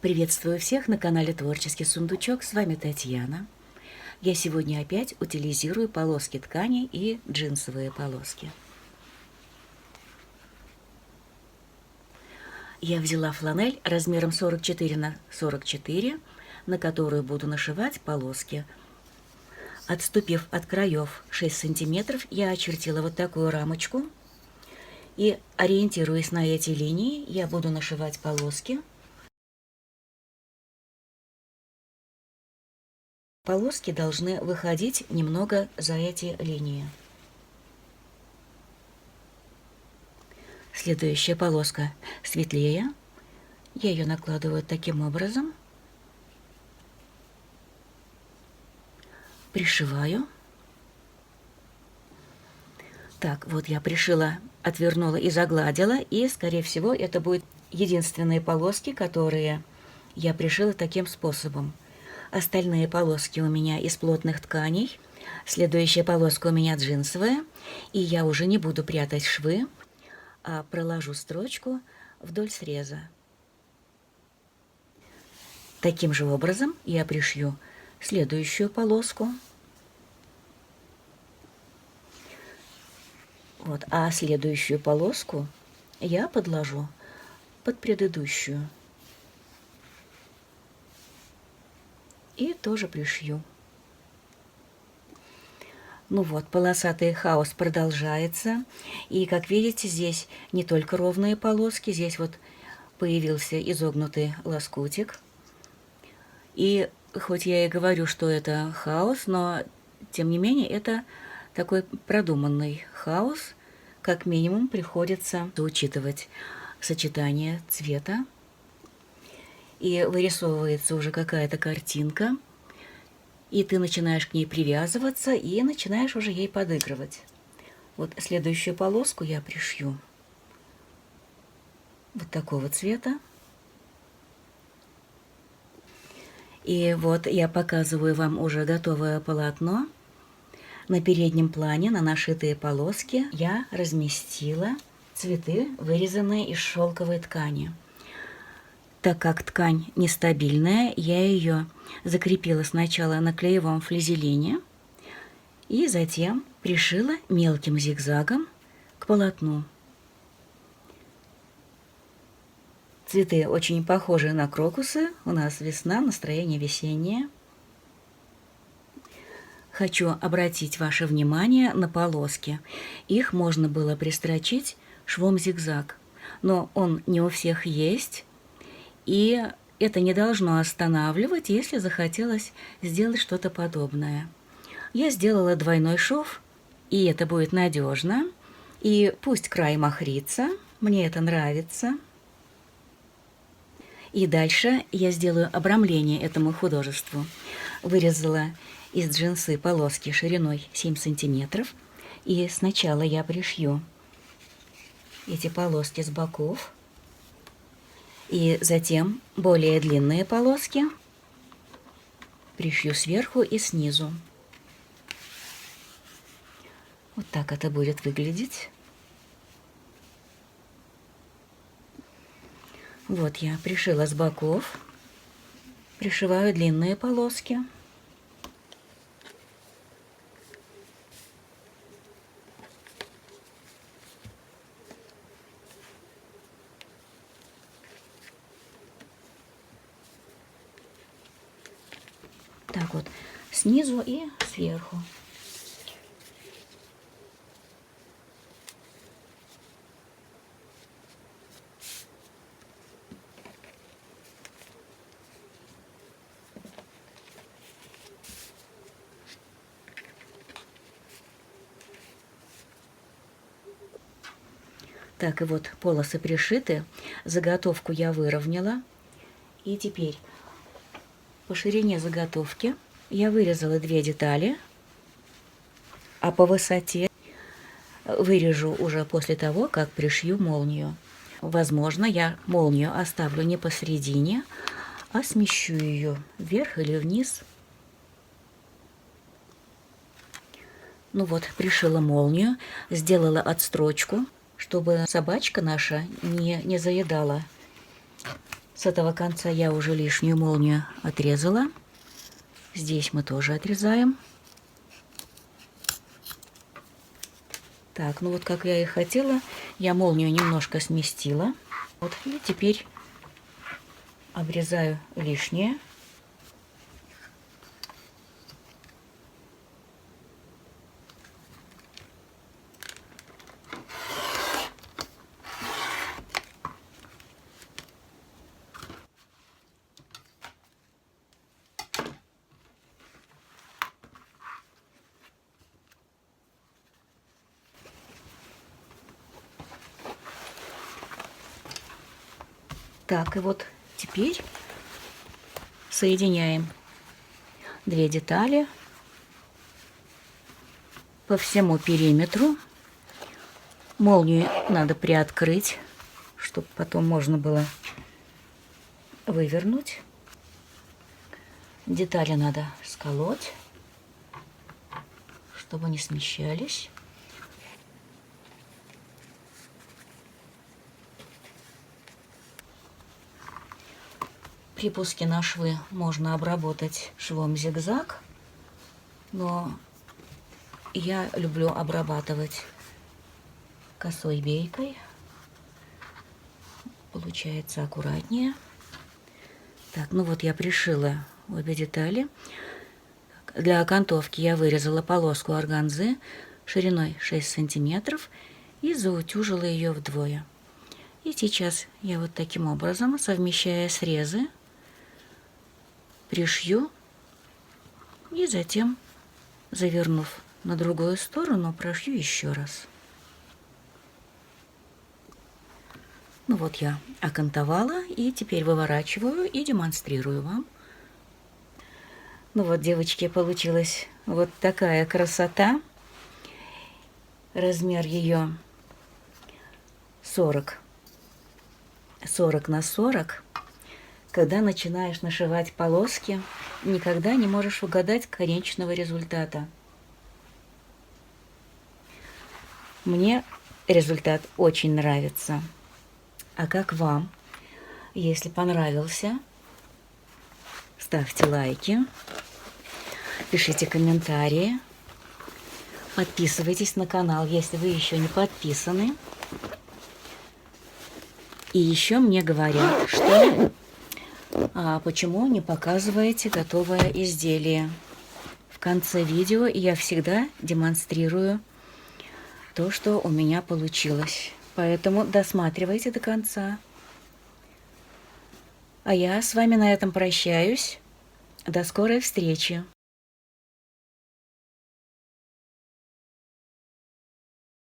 Приветствую всех на канале Творческий сундучок, с вами Татьяна. Я сегодня опять утилизирую полоски ткани и джинсовые полоски. Я взяла фланель размером 44 на 44, на которую буду нашивать полоски. Отступив от краев 6 сантиметров, я очертила вот такую рамочку. И, ориентируясь на эти линии, я буду нашивать полоски. Полоски должны выходить немного за эти линии. Следующая полоска светлее. Я ее накладываю таким образом. Пришиваю. Так, вот я пришила, отвернула и загладила. И, скорее всего, это будут единственные полоски, которые я пришила таким способом. Остальные полоски у меня из плотных тканей. Следующая полоска у меня джинсовая. И я уже не буду прятать швы, а проложу строчку вдоль среза. Таким же образом я пришью следующую полоску. Вот, а следующую полоску я подложу под предыдущую. И тоже пришью. Ну вот, полосатый хаос продолжается. И, как видите, здесь не только ровные полоски, здесь вот появился изогнутый лоскутик. И хоть я и говорю, что это хаос, но, тем не менее, это такой продуманный хаос. Как минимум, приходится учитывать сочетание цвета. И вырисовывается уже какая-то картинка. И ты начинаешь к ней привязываться и начинаешь уже ей подыгрывать. Вот следующую полоску я пришью вот такого цвета. И вот я показываю вам уже готовое полотно. На переднем плане, на нашитые полоски, я разместила цветы, вырезанные из шелковой ткани. Так как ткань нестабильная, я ее закрепила сначала на клеевом флизелине и затем пришила мелким зигзагом к полотну. Цветы очень похожи на крокусы. У нас весна, настроение весеннее. Хочу обратить ваше внимание на полоски. Их можно было пристрочить швом зигзаг, но он не у всех есть. И это не должно останавливать, если захотелось сделать что-то подобное. Я сделала двойной шов, и это будет надежно. И пусть край махрится, мне это нравится. И дальше я сделаю обрамление этому художеству. Вырезала из джинсы полоски шириной 7 сантиметров. И сначала я пришью эти полоски с боков. И затем более длинные полоски пришью сверху и снизу. Вот так это будет выглядеть. Вот я пришила с боков, пришиваю длинные полоски. Так вот, снизу и сверху. Так, и вот полосы пришиты, заготовку я выровняла. И теперь по ширине заготовки я вырезала 2 детали, а по высоте вырежу уже после того, как пришью молнию. Возможно, я молнию оставлю не посередине, а смещу ее вверх или вниз. Ну вот, пришила молнию, сделала отстрочку, чтобы собачка наша не заедала С этого конца я уже лишнюю молнию отрезала. Здесь мы тоже отрезаем. Так, ну вот как я и хотела, я молнию немножко сместила. Вот, и теперь обрезаю лишнее. Так, и вот теперь соединяем две детали по всему периметру. Молнию надо приоткрыть, чтобы потом можно было вывернуть. Детали надо сколоть, чтобы не смещались. Припуски на швы можно обработать швом зигзаг, но я люблю обрабатывать косой бейкой. Получается аккуратнее. Так, ну вот я пришила обе детали. Для окантовки я вырезала полоску органзы шириной 6 сантиметров и заутюжила ее вдвое. И сейчас я вот таким образом, совмещая срезы, пришью и затем, завернув на другую сторону, прошью еще раз. Ну вот я окантовала и теперь выворачиваю и демонстрирую вам. Ну вот, девочки, получилась вот такая красота. Размер ее 40 на 40. Когда начинаешь нашивать полоски, никогда не можешь угадать конечного результата. Мне результат очень нравится. А как вам? Если понравился, ставьте лайки, пишите комментарии, подписывайтесь на канал, если вы еще не подписаны. И еще мне говорят, что почему не показываете готовое изделие. В конце видео я всегда демонстрирую то, что у меня получилось. Поэтому досматривайте до конца. А я с вами на этом прощаюсь. До скорой встречи.